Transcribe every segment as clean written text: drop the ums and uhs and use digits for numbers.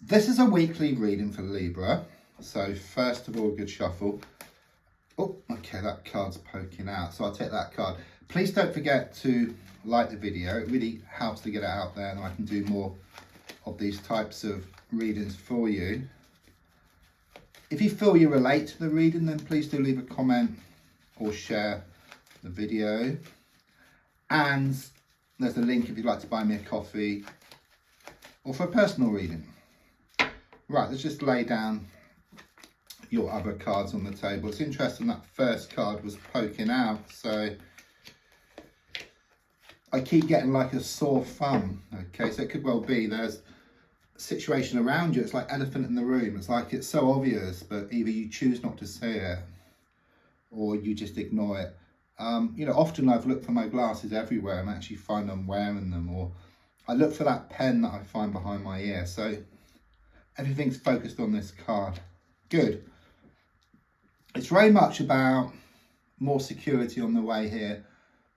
This is a weekly reading for Libra. So first of all, good shuffle. Oh, okay, that card's poking out, so I'll take that card. Please don't forget to like the video. It really helps to get it out there, and I can do more of these types of readings for you. If you feel you relate to the reading, then please do leave a comment or share the video. And there's a link if you'd like to buy me a coffee or for a personal reading. Right, let's just lay down your other cards on the table. It's interesting that first card was poking out, so I keep getting like a sore thumb. Okay, so it could well be there's a situation around you. It's like elephant in the room. It's like it's so obvious, but either you choose not to see it or you just ignore it. You know, often I've looked for my glasses everywhere and actually find I'm wearing them, or I look for that pen that I find behind my ear. So everything's focused on this card. Good. It's very much about more security on the way here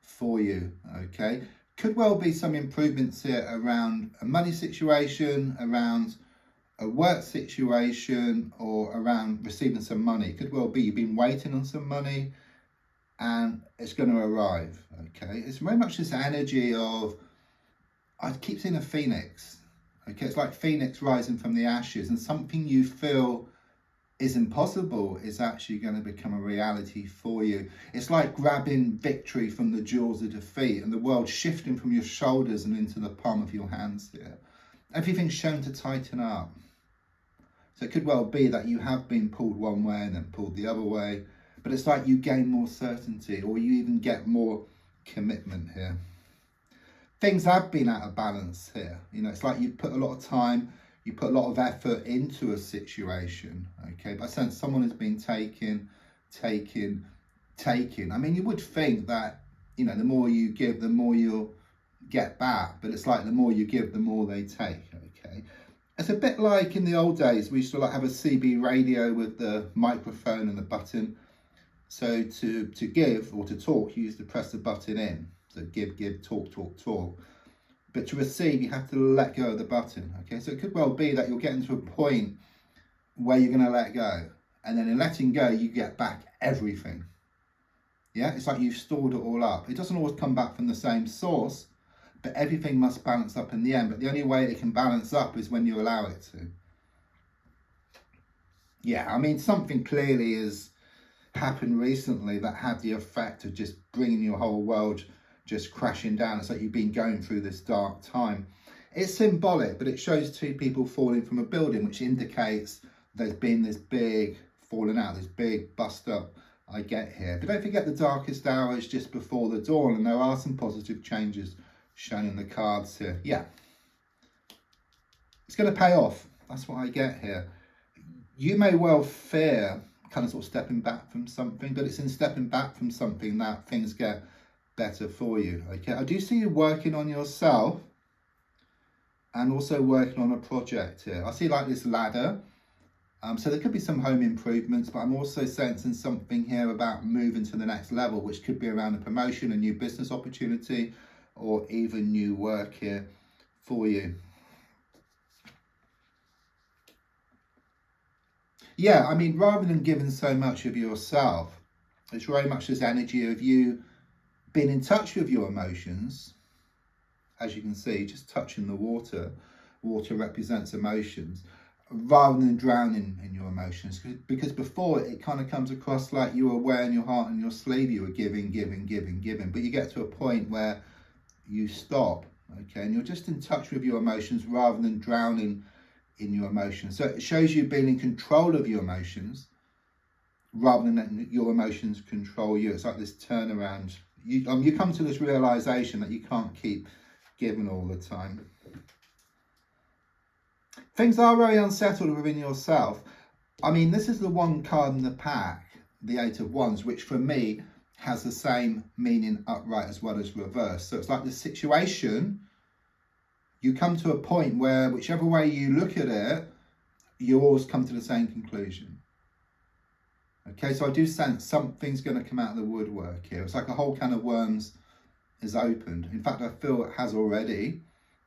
for you, okay? Could well be some improvements here around a money situation, around a work situation, or around receiving some money. Could well be you've been waiting on some money and it's going to arrive, okay? It's very much this energy of, I keep seeing a phoenix, okay? It's like phoenix rising from the ashes, and something you feel is impossible is actually going to become a reality for you. It's like grabbing victory from the jaws of defeat and the world shifting from your shoulders and into the palm of your hands here. Everything's shown to tighten up. So it could well be that you have been pulled one way and then pulled the other way, but it's like you gain more certainty, or you even get more commitment here. Things have been out of balance here. You know, it's like you put a lot of time, you put a lot of effort into a situation, okay? But I sense someone has been taking. I mean, you would think that, you know, the more you give, the more you'll get back. But it's like the more you give, the more they take, okay? It's a bit like in the old days, we used to like have a CB radio with the microphone and the button. So to give or to talk, you used to press the button in. So give, talk. But to receive, you have to let go of the button, okay? So it could well be that you're getting to a point where you're going to let go. And then in letting go, you get back everything. Yeah, it's like you've stored it all up. It doesn't always come back from the same source, but everything must balance up in the end. But the only way it can balance up is when you allow it to. Yeah, I mean, something clearly has happened recently that had the effect of just bringing your whole world just crashing down. It's like you've been going through this dark time. It's symbolic, but it shows two people falling from a building, which indicates there's been this big falling out, this big bust up I get here. But don't forget the darkest hour is just before the dawn, and there are some positive changes shown in the cards here. Yeah, it's going to pay off. That's what I get here. You may well fear kind of sort of stepping back from something, but it's in stepping back from something that things get better for you, okay? I do see you working on yourself and also working on a project here. I see like this ladder. So there could be some home improvements, but I'm also sensing something here about moving to the next level, which could be around a promotion, a new business opportunity, or even new work here for you. Yeah, I mean, rather than giving so much of yourself, it's very much this energy of you being in touch with your emotions. As you can see, just touching the water. Water represents emotions, rather than drowning in your emotions. Because before it kind of comes across like you were wearing your heart on your sleeve, you were giving. But you get to a point where you stop, okay? And you're just in touch with your emotions rather than drowning in your emotions. So it shows you being in control of your emotions rather than letting your emotions control you. It's like this turnaround. You come to this realization that you can't keep giving all the time. Things are very unsettled within yourself. I mean, this is the one card in the pack, the Eight of Wands, which for me has the same meaning upright as well as reverse. So it's like this situation, you come to a point where whichever way you look at it, you always come to the same conclusion. Okay, so I do sense something's going to come out of the woodwork here. It's like a whole can of worms is opened. In fact, I feel it has already.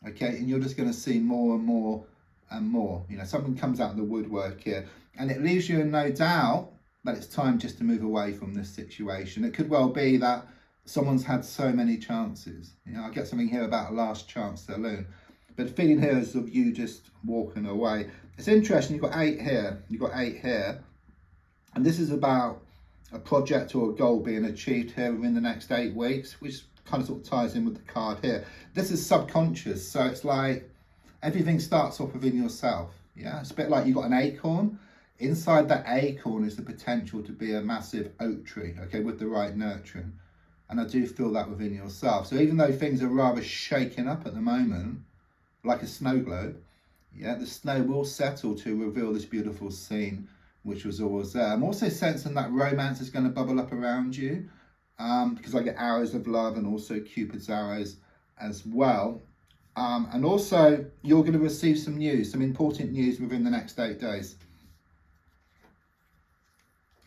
Okay, and you're just going to see more and more and more. You know, something comes out of the woodwork here, and it leaves you in no doubt that it's time just to move away from this situation. It could well be that someone's had so many chances. You know, I get something here about a last chance saloon, but the feeling here is of you just walking away. It's interesting, you've got 8 here, you've got 8 here, and this is about a project or a goal being achieved here within the next 8 weeks, which kind of sort of ties in with the card here. This is subconscious, so it's like everything starts off within yourself. Yeah, it's a bit like you've got an acorn. Inside that acorn is the potential to be a massive oak tree, okay, with the right nurturing. And I do feel that within yourself. So even though things are rather shaken up at the moment, like a snow globe, yeah, the snow will settle to reveal this beautiful scene, which was always there. I'm also sensing that romance is going to bubble up around you, because I get arrows of love and also Cupid's arrows as well. And also you're going to receive some news, some important news within the next 8 days.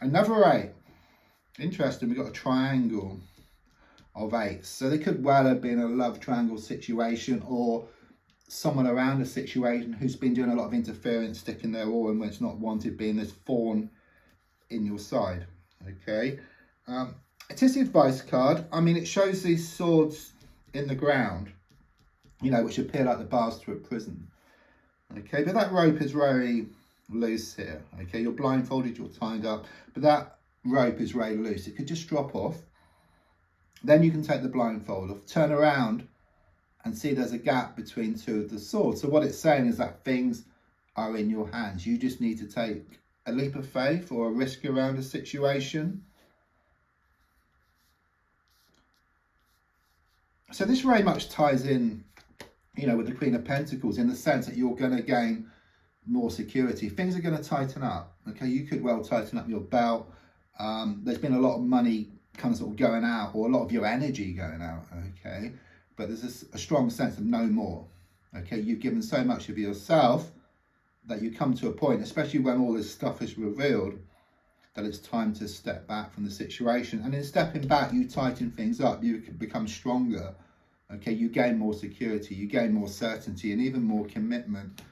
Another 8. Interesting, we've got a triangle of 8s. So they could well have been a love triangle situation, or someone around a situation who's been doing a lot of interference, sticking their oar in when it's not wanted, being this thorn in your side. Okay. It is the advice card. I mean, it shows these swords in the ground, you know, which appear like the bars to a prison. Okay, but that rope is very loose here. Okay, you're blindfolded, you're tied up, but that rope is very loose. It could just drop off. Then you can take the blindfold off, turn around and see there's a gap between 2 of the swords. So what it's saying is that things are in your hands. You just need to take a leap of faith or a risk around a situation. So this very much ties in, you know, with the Queen of Pentacles, in the sense that you're going to gain more security. Things are going to tighten up. Okay, you could well tighten up your belt. There's been a lot of money kind of sort of going out, or a lot of your energy going out. Okay, but there's a strong sense of no more. Okay, you've given so much of yourself that you come to a point, especially when all this stuff is revealed, that it's time to step back from the situation. And in stepping back, you tighten things up, you can become stronger. Okay, you gain more security, you gain more certainty, and even more commitment.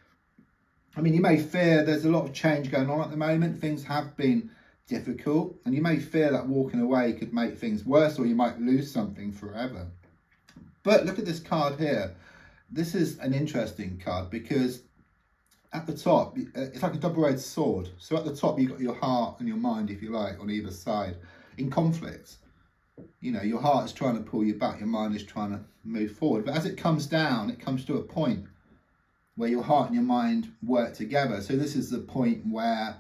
I mean, you may fear there's a lot of change going on at the moment. Things have been difficult, and you may fear that walking away could make things worse, or you might lose something forever. But look at this card here. This is an interesting card, because at the top, it's like a double-edged sword. So at the top, you've got your heart and your mind, if you like, on either side, in conflict. You know, your heart is trying to pull you back, your mind is trying to move forward. But as it comes down, it comes to a point where your heart and your mind work together. So this is the point where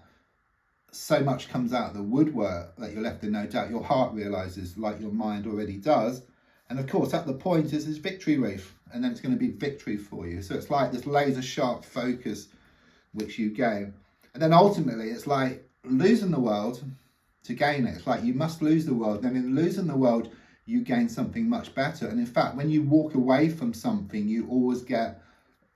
so much comes out of the woodwork that you're left in no doubt. Your heart realizes, like your mind already does. And of course, at the point is this victory wreath, and then it's going to be victory for you. So it's like this laser sharp focus which you gain. And then ultimately, it's like losing the world to gain it. It's like you must lose the world. Then in losing the world, you gain something much better. And in fact, when you walk away from something, you always get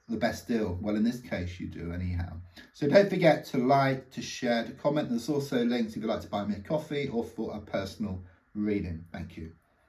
the best deal. Well, in this case, you do anyhow. So don't forget to like, to share, to comment. There's also links if you'd like to buy me a coffee or for a personal reading. Thank you.